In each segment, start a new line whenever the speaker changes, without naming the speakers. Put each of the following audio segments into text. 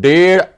$1.5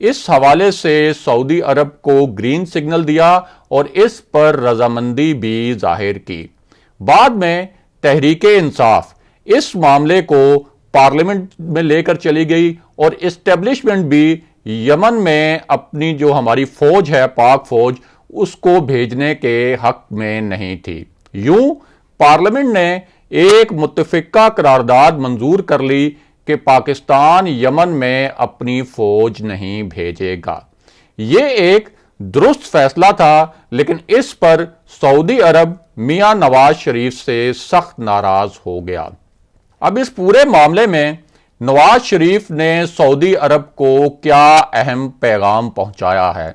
اس حوالے سے سعودی عرب کو گرین سگنل دیا اور اس پر رضامندی بھی ظاہر کی۔ بعد میں تحریک انصاف اس معاملے کو پارلیمنٹ میں لے کر چلی گئی اور اسٹیبلشمنٹ بھی یمن میں اپنی جو ہماری فوج ہے پاک فوج اس کو بھیجنے کے حق میں نہیں تھی۔ یوں پارلیمنٹ نے ایک متفقہ قرارداد منظور کر لی کہ پاکستان یمن میں اپنی فوج نہیں بھیجے گا۔ یہ ایک درست فیصلہ تھا، لیکن اس پر سعودی عرب میاں نواز شریف سے سخت ناراض ہو گیا۔ اب اس پورے معاملے میں نواز شریف نے سعودی عرب کو کیا اہم پیغام پہنچایا ہے،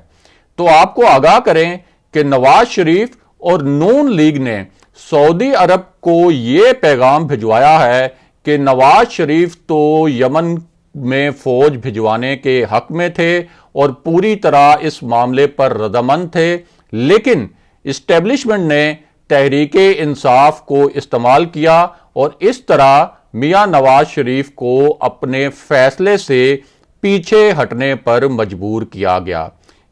تو آپ کو آگاہ کریں کہ نواز شریف اور نون لیگ نے سعودی عرب کو یہ پیغام بھجوایا ہے کہ نواز شریف تو یمن میں فوج بھجوانے کے حق میں تھے اور پوری طرح اس معاملے پر رضامند تھے، لیکن اسٹیبلشمنٹ نے تحریک انصاف کو استعمال کیا اور اس طرح میاں نواز شریف کو اپنے فیصلے سے پیچھے ہٹنے پر مجبور کیا گیا۔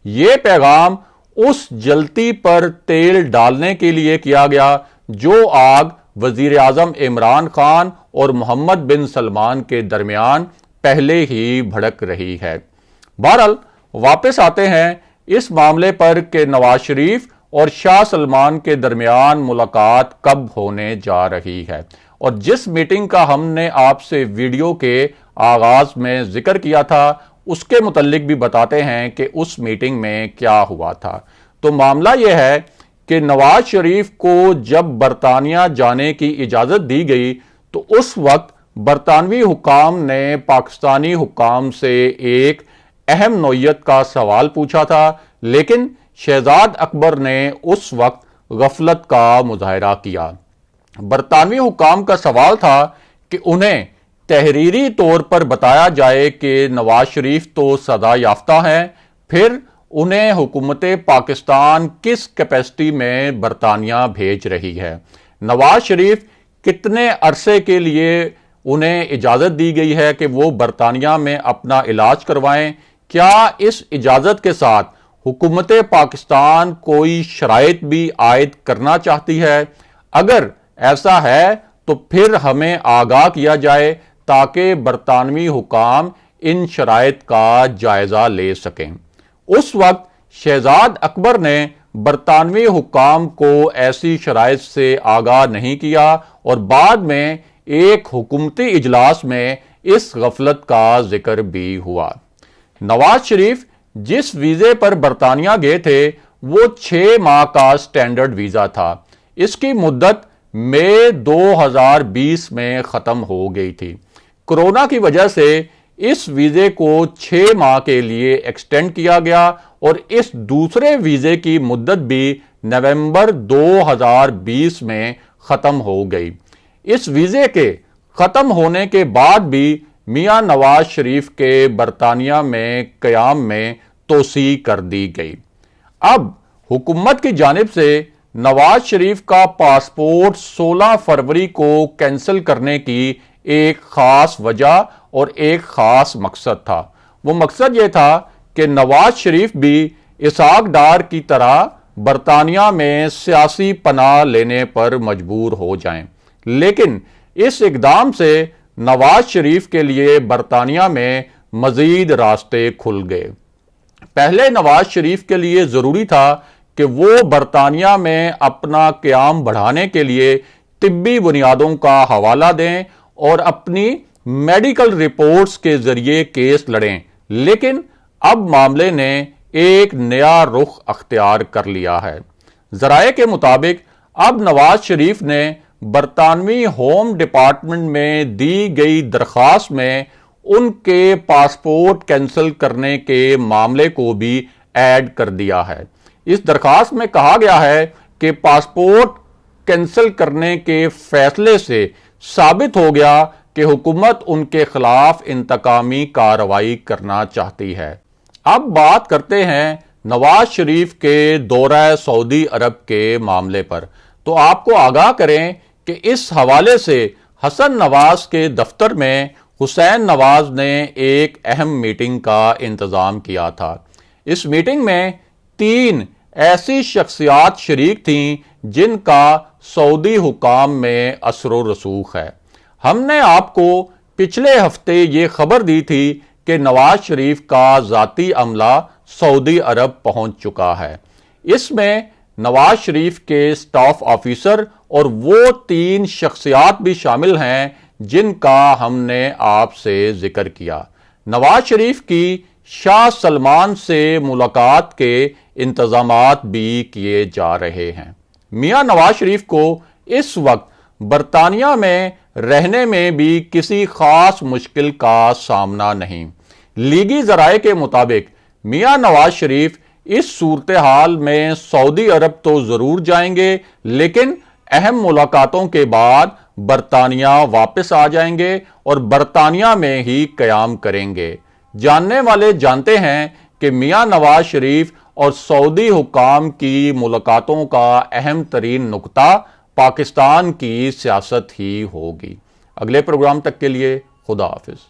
یہ پیغام اس جلتی پر تیل ڈالنے کے لیے کیا گیا جو آگ وزیر اعظم عمران خان اور محمد بن سلمان کے درمیان پہلے ہی بھڑک رہی ہے۔ بہرحال واپس آتے ہیں اس معاملے پر کہ نواز شریف اور شاہ سلمان کے درمیان ملاقات کب ہونے جا رہی ہے، اور جس میٹنگ کا ہم نے آپ سے ویڈیو کے آغاز میں ذکر کیا تھا اس کے متعلق بھی بتاتے ہیں کہ اس میٹنگ میں کیا ہوا تھا۔ تو معاملہ یہ ہے کہ نواز شریف کو جب برطانیہ جانے کی اجازت دی گئی تو اس وقت برطانوی حکام نے پاکستانی حکام سے ایک اہم نوعیت کا سوال پوچھا تھا، لیکن شہزاد اکبر نے اس وقت غفلت کا مظاہرہ کیا۔ برطانوی حکام کا سوال تھا کہ انہیں تحریری طور پر بتایا جائے کہ نواز شریف تو سزا یافتہ ہیں، پھر انہیں حکومت پاکستان کس کیپیسٹی میں برطانیہ بھیج رہی ہے، نواز شریف کتنے عرصے کے لیے انہیں اجازت دی گئی ہے کہ وہ برطانیہ میں اپنا علاج کروائیں، کیا اس اجازت کے ساتھ حکومت پاکستان کوئی شرائط بھی عائد کرنا چاہتی ہے؟ اگر ایسا ہے تو پھر ہمیں آگاہ کیا جائے تاکہ برطانوی حکام ان شرائط کا جائزہ لے سکیں۔ اس وقت شہزاد اکبر نے برطانوی حکام کو ایسی شرائط سے آگاہ نہیں کیا اور بعد میں ایک حکومتی اجلاس میں اس غفلت کا ذکر بھی ہوا۔ نواز شریف جس ویزے پر برطانیہ گئے تھے وہ 6 ماہ کا سٹینڈرڈ ویزا تھا۔ اس کی مدت مئی 2020 میں ختم ہو گئی تھی۔ کورونا کی وجہ سے اس ویزے کو 6 ماہ کے لیے ایکسٹینڈ کیا گیا اور اس دوسرے ویزے کی مدت بھی نومبر 2020 میں ختم ہو گئی۔ اس ویزے کے ختم ہونے کے بعد بھی میاں نواز شریف کے برطانیہ میں قیام میں توسیع کر دی گئی۔ اب حکومت کی جانب سے نواز شریف کا پاسپورٹ 16 فروری کو کینسل کرنے کی ایک خاص وجہ اور ایک خاص مقصد تھا۔ وہ مقصد یہ تھا کہ نواز شریف بھی اسحاق ڈار کی طرح برطانیہ میں سیاسی پناہ لینے پر مجبور ہو جائیں، لیکن اس اقدام سے نواز شریف کے لیے برطانیہ میں مزید راستے کھل گئے۔ پہلے نواز شریف کے لیے ضروری تھا کہ وہ برطانیہ میں اپنا قیام بڑھانے کے لیے طبی بنیادوں کا حوالہ دیں اور اپنی میڈیکل رپورٹس کے ذریعے کیس لڑیں، لیکن اب معاملے نے ایک نیا رخ اختیار کر لیا ہے۔ ذرائع کے مطابق اب نواز شریف نے برطانوی ہوم ڈپارٹمنٹ میں دی گئی درخواست میں ان کے پاسپورٹ کینسل کرنے کے معاملے کو بھی ایڈ کر دیا ہے۔ اس درخواست میں کہا گیا ہے کہ پاسپورٹ کینسل کرنے کے فیصلے سے ثابت ہو گیا کہ حکومت ان کے خلاف انتقامی کارروائی کرنا چاہتی ہے۔ اب بات کرتے ہیں نواز شریف کے دورہ سعودی عرب کے معاملے پر، تو آپ کو آگاہ کریں کہ اس حوالے سے حسن نواز کے دفتر میں حسین نواز نے ایک اہم میٹنگ کا انتظام کیا تھا۔ اس میٹنگ میں 3 ایسی شخصیات شریک تھیں جن کا سعودی حکام میں اثر و رسوخ ہے۔ ہم نے آپ کو پچھلے ہفتے یہ خبر دی تھی کہ نواز شریف کا ذاتی عملہ سعودی عرب پہنچ چکا ہے۔ اس میں نواز شریف کے سٹاف آفیسر اور وہ 3 شخصیات بھی شامل ہیں جن کا ہم نے آپ سے ذکر کیا۔ نواز شریف کی شاہ سلمان سے ملاقات کے انتظامات بھی کیے جا رہے ہیں۔ میاں نواز شریف کو اس وقت برطانیہ میں رہنے میں بھی کسی خاص مشکل کا سامنا نہیں۔ لیگی ذرائع کے مطابق میاں نواز شریف اس صورتحال میں سعودی عرب تو ضرور جائیں گے، لیکن اہم ملاقاتوں کے بعد برطانیہ واپس آ جائیں گے اور برطانیہ میں ہی قیام کریں گے۔ جاننے والے جانتے ہیں کہ میاں نواز شریف اور سعودی حکام کی ملاقاتوں کا اہم ترین نقطہ پاکستان کی سیاست ہی ہوگی۔ اگلے پروگرام تک کے لیے خدا حافظ۔